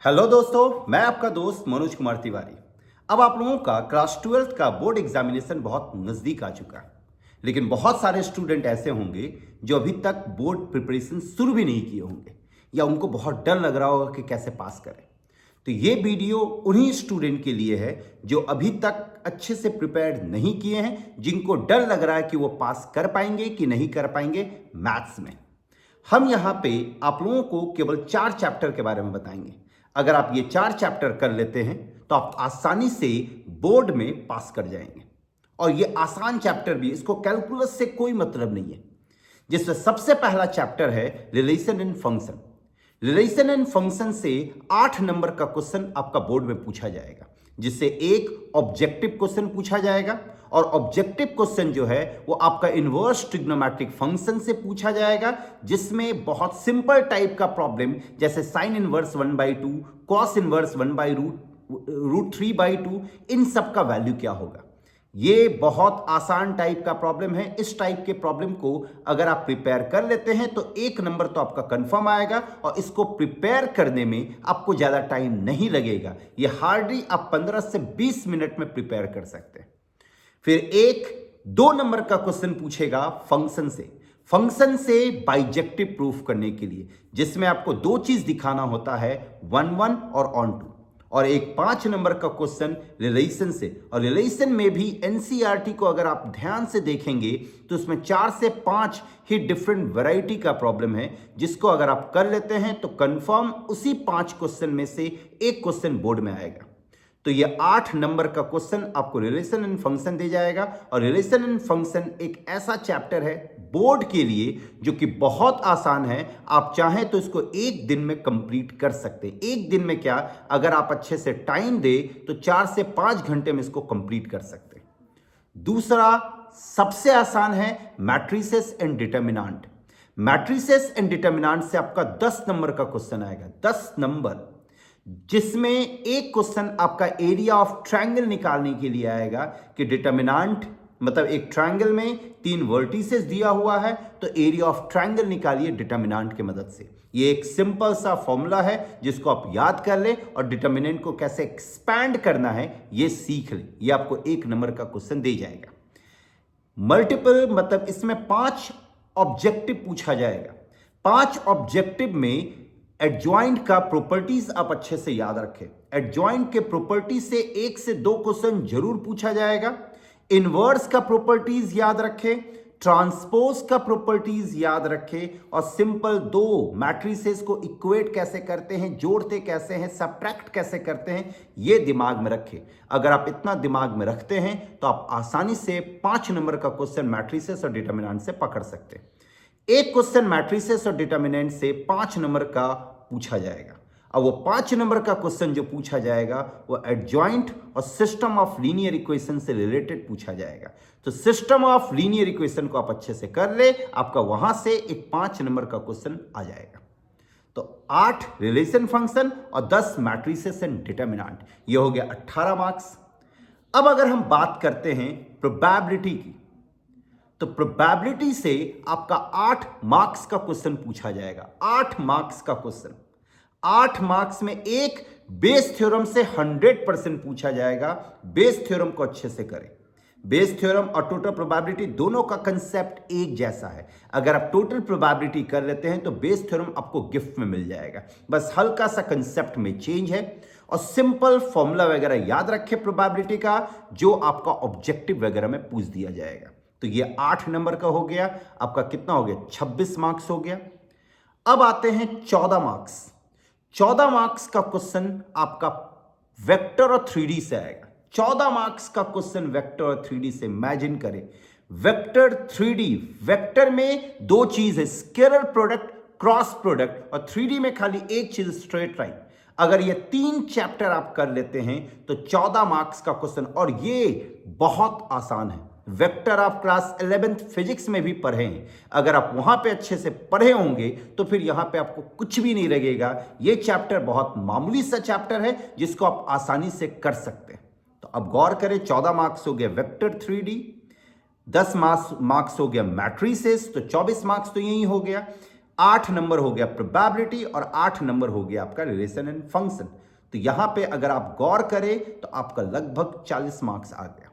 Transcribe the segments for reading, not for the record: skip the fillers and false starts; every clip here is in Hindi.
हेलो दोस्तों, मैं आपका दोस्त मनोज कुमार तिवारी। अब आप लोगों का क्लास 12th का बोर्ड एग्जामिनेशन बहुत नज़दीक आ चुका है, लेकिन बहुत सारे स्टूडेंट ऐसे होंगे जो अभी तक बोर्ड प्रिपरेशन शुरू भी नहीं किए होंगे या उनको बहुत डर लग रहा होगा कि कैसे पास करें। तो ये वीडियो उन्हीं स्टूडेंट के लिए है जो अभी तक अच्छे से प्रिपेयर नहीं किए हैं, जिनको डर लग रहा है कि वो पास कर पाएंगे कि नहीं कर पाएंगे मैथ्स में। हम यहाँ पे आप लोगों को केवल 4 चैप्टर के बारे में बताएंगे। अगर आप ये 4 चैप्टर कर लेते हैं तो आप आसानी से बोर्ड में पास कर जाएंगे। और ये आसान चैप्टर भी, इसको कैलकुलस से कोई मतलब नहीं है। जिसमें सबसे पहला चैप्टर है relation and function. Relation and function से 8 नंबर का क्वेश्चन आपका बोर्ड में पूछा जाएगा, जिससे एक ऑब्जेक्टिव क्वेश्चन पूछा जाएगा। और ऑब्जेक्टिव क्वेश्चन जो है वो आपका इनवर्स ट्रिग्नोमेट्रिक फंक्शन से पूछा जाएगा, जिसमें बहुत सिंपल टाइप का प्रॉब्लम जैसे साइन इनवर्स 1/2, कॉस इनवर्स 1/√3/2, इन सब का वैल्यू क्या होगा। ये बहुत आसान टाइप का प्रॉब्लम है। इस टाइप के प्रॉब्लम को अगर आप प्रिपेयर कर लेते हैं तो 1 नंबर तो आपका कंफर्म आएगा, और इसको प्रिपेयर करने में आपको ज़्यादा टाइम नहीं लगेगा। ये हार्डली आप 15 से 20 मिनट में प्रिपेयर कर सकते हैं। फिर एक 2 नंबर का क्वेश्चन पूछेगा फंक्शन से बाइजेक्टिव प्रूफ करने के लिए, जिसमें आपको 2 चीज दिखाना होता है, 1 और ऑन टू। और एक 5 नंबर का क्वेश्चन रिलेशन से, और रिलेशन में भी एनसीईआरटी को अगर आप ध्यान से देखेंगे तो उसमें 4 से 5 ही डिफरेंट वैरायटी का प्रॉब्लम है, जिसको अगर आप कर लेते हैं तो कंफर्म उसी 5 क्वेश्चन में से एक क्वेश्चन बोर्ड में आएगा। तो ये 8 नंबर का क्वेश्चन आपको रिलेशन एंड फंक्शन दे जाएगा। और रिलेशन एंड फंक्शन एक ऐसा चैप्टर है बोर्ड के लिए जो कि बहुत आसान है। आप चाहें तो इसको 1 दिन में कंप्लीट कर सकते हैं। 1 दिन में क्या, अगर आप अच्छे से टाइम दे तो 4 से 5 घंटे में इसको कंप्लीट कर सकते हैं। दूसरा सबसे आसान है matrices and determinant. Matrices and determinant से आपका 10 नंबर का क्वेश्चन आएगा, 10 नंबर, जिसमें एक क्वेश्चन आपका एरिया ऑफ ट्रायंगल निकालने के लिए आएगा कि डिटर्मिनेंट मतलब एक ट्रायंगल में 3 वर्टिसेस दिया हुआ है, तो एरिया ऑफ ट्रायंगल निकालिए डिटर्मिनेंट की मदद से। ये एक सिंपल सा फॉर्मूला है जिसको आप याद कर ले, और डिटर्मिनेंट को कैसे एक्सपैंड करना है ये सीख ले। ये आपको 1 नंबर का क्वेश्चन दे जाएगा। मल्टीपल मतलब इसमें 5 ऑब्जेक्टिव पूछा जाएगा। 5 ऑब्जेक्टिव में एडजॉइंट का प्रॉपर्टीज आप अच्छे से याद रखें। एडजॉइंट के प्रॉपर्टीज से 1 से 2 क्वेश्चन जरूर पूछा जाएगा। इनवर्स का प्रॉपर्टीज याद रखें, ट्रांसपोज का प्रॉपर्टीज याद रखें, और सिंपल 2 मैट्रिसेस को इक्वेट कैसे करते हैं, जोड़ते कैसे हैं, सबट्रैक्ट कैसे करते हैं, ये दिमाग में रखें। अगर आप इतना दिमाग में रखते हैं तो आप आसानी से 5 नंबर का क्वेश्चन मैट्रिसेस और डिटर्मिनेंट से पकड़ सकते हैं। एक क्वेश्चन मैट्रिसेस और डिटर्मिनेंट से 5 नंबर का पूछा जाएगा। अब वो 5 नंबर का क्वेश्चन जो पूछा जाएगा वो एडजॉइंट और सिस्टम ऑफ लीनियर इक्वेशन से रिलेटेड पूछा जाएगा। तो सिस्टम ऑफ लीनियर इक्वेशन को आप अच्छे से कर ले, आपका वहां से एक 5 नंबर का क्वेश्चन आ जाएगा। तो 8 रिलेशन फंक्शन और 10 मैट्रिसेस एंड डिटर्मिनेंट, ये हो गया 18 मार्क्स। अब अगर हम बात करते हैं प्रोबेबिलिटी की, तो प्रोबेबिलिटी से आपका 8 मार्क्स का क्वेश्चन पूछा जाएगा। 8 मार्क्स का क्वेश्चन, 8 मार्क्स में एक बेस थ्योरम से 100% पूछा जाएगा। बेस थ्योरम को अच्छे से करें। बेस थ्योरम और टोटल प्रोबेबिलिटी दोनों का कंसेप्ट एक जैसा है। अगर आप टोटल प्रोबेबिलिटी कर लेते हैं तो बेस थ्योरम आपको गिफ्ट में मिल जाएगा। बस हल्का सा कंसेप्ट में चेंज है, और सिंपल फॉर्मूला वगैरह याद रखें प्रोबेबिलिटी का, जो आपका ऑब्जेक्टिव वगैरह में पूछ दिया जाएगा। तो ये 8 नंबर का हो गया। आपका कितना हो गया, 26 मार्क्स हो गया। अब आते हैं 14 मार्क्स। 14 मार्क्स का क्वेश्चन आपका वेक्टर और 3D से आएगा। 14 मार्क्स का क्वेश्चन वेक्टर और 3D से। इमेजिन करें वेक्टर 3D, वेक्टर में 2 चीज है, स्केलर प्रोडक्ट, क्रॉस प्रोडक्ट, और 3D में खाली एक चीज, स्ट्रेट लाइन। अगर ये 3 चैप्टर आप कर लेते हैं तो 14 मार्क्स का क्वेश्चन, और ये बहुत आसान है। वेक्टर आप क्लास 11th फिजिक्स में भी पढ़े हैं। अगर आप वहां पे अच्छे से पढ़े होंगे तो फिर यहां पे आपको कुछ भी नहीं लगेगा। ये चैप्टर बहुत मामूली सा चैप्टर है जिसको आप आसानी से कर सकते हैं। तो अब गौर करें, 14 मार्क्स हो गया वेक्टर 3D, 10 मार्क्स हो गया मैट्रिसेस, तो 24 मार्क्स तो यही हो गया। 8 नंबर हो गया प्रोबेबिलिटी और 8 नंबर हो गया आपका रिलेशन एंड फंक्शन। तो यहां पे अगर आप गौर करें तो आपका लगभग 40 मार्क्स आ गया।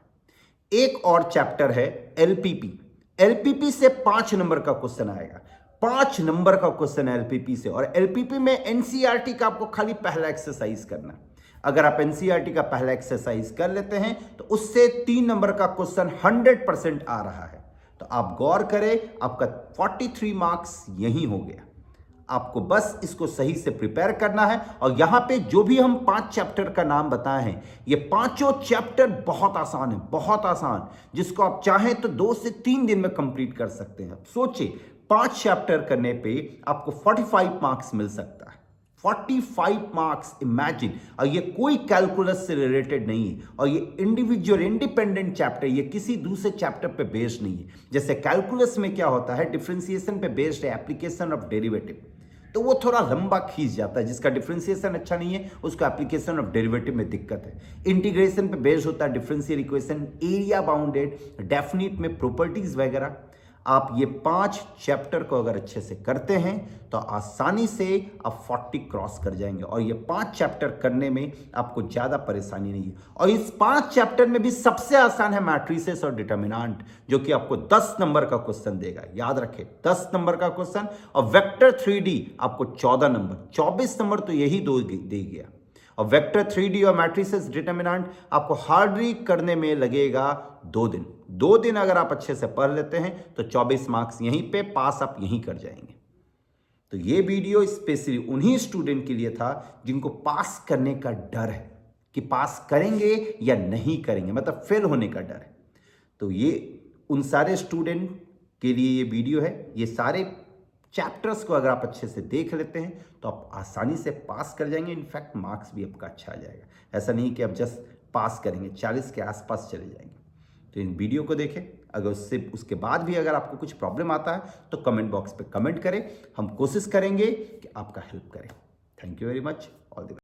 एक और चैप्टर है एलपीपी। एलपीपी से 5 नंबर का क्वेश्चन आएगा। 5 नंबर का क्वेश्चन है एलपीपी से, और एलपीपी में एनसीईआरटी का आपको खाली पहला एक्सरसाइज करना है। अगर आप एनसीईआरटी का पहला एक्सरसाइज कर लेते हैं तो उससे 3 नंबर का क्वेश्चन 100% आ रहा है। तो आप गौर करें, आपका 43 मार्क्स यही हो गया। आपको बस इसको सही से प्रिपेयर करना है। और यहां पे जो भी हम 5 चैप्टर का नाम बताए हैं, ये पांचों चैप्टर बहुत आसान है, बहुत आसान, जिसको आप चाहें तो 2 से 3 दिन में कंप्लीट कर सकते हैं। सोचिए 5 चैप्टर करने पे आपको 45 मार्क्स मिल सकता है। 45 मार्क्स, इमेजिन। और ये कोई कैलकुलस से रिलेटेड नहीं है, और ये इंडिविजुअल इंडिपेंडेंट चैप्टर, ये किसी दूसरे चैप्टर पे बेस्ड नहीं है। जैसे कैलकुलस में क्या होता है, डिफरेंशिएशन पे बेस्ड है, एप्लीकेशन ऑफ डेरिवेटिव, तो वो थोड़ा लंबा खींच जाता है। जिसका डिफरेंशिएशन अच्छा नहीं है उसको एप्लीकेशन ऑफ डेरिवेटिव में दिक्कत है। इंटीग्रेशन पे बेस्ड होता है differential equation, area bounded, definite में प्रॉपर्टीज वगैरह। आप ये 5 चैप्टर को अगर अच्छे से करते हैं तो आसानी से आप 40 क्रॉस कर जाएंगे। और ये 5 चैप्टर करने में आपको ज़्यादा परेशानी नहीं है। और इस 5 चैप्टर में भी सबसे आसान है मैट्रिसेस और डिटर्मिनेंट, जो कि आपको 10 नंबर का क्वेश्चन देगा। याद रखें, 10 नंबर का क्वेश्चन। और वेक्टर 3D आपको 14 नंबर, 24 नंबर तो यही दे गया। और वेक्टर 3D और मैट्रिसेस डिटर्मिनेंट आपको हार्डली करने में लगेगा 2 दिन। 2 दिन अगर आप अच्छे से पढ़ लेते हैं तो 24 मार्क्स यहीं पे पास आप यहीं कर जाएंगे। तो ये वीडियो स्पेशली उन्हीं स्टूडेंट के लिए था जिनको पास करने का डर है, कि पास करेंगे या नहीं करेंगे, मतलब फेल होने का डर है। तो ये उन सारे स्टूडेंट के लिए ये वीडियो है। ये सारे चैप्टर्स को अगर आप अच्छे से देख लेते हैं तो आप आसानी से पास कर जाएंगे। इनफैक्ट मार्क्स भी आपका अच्छा आ जाएगा। ऐसा नहीं कि आप जस्ट पास करेंगे, 40 के आसपास चले जाएंगे। तो इन वीडियो को देखें। अगर उसके बाद भी अगर आपको कुछ प्रॉब्लम आता है तो कमेंट बॉक्स पे कमेंट करें। हम कोशिश करेंगे कि आपका हेल्प करें। Thank you very much. All the best.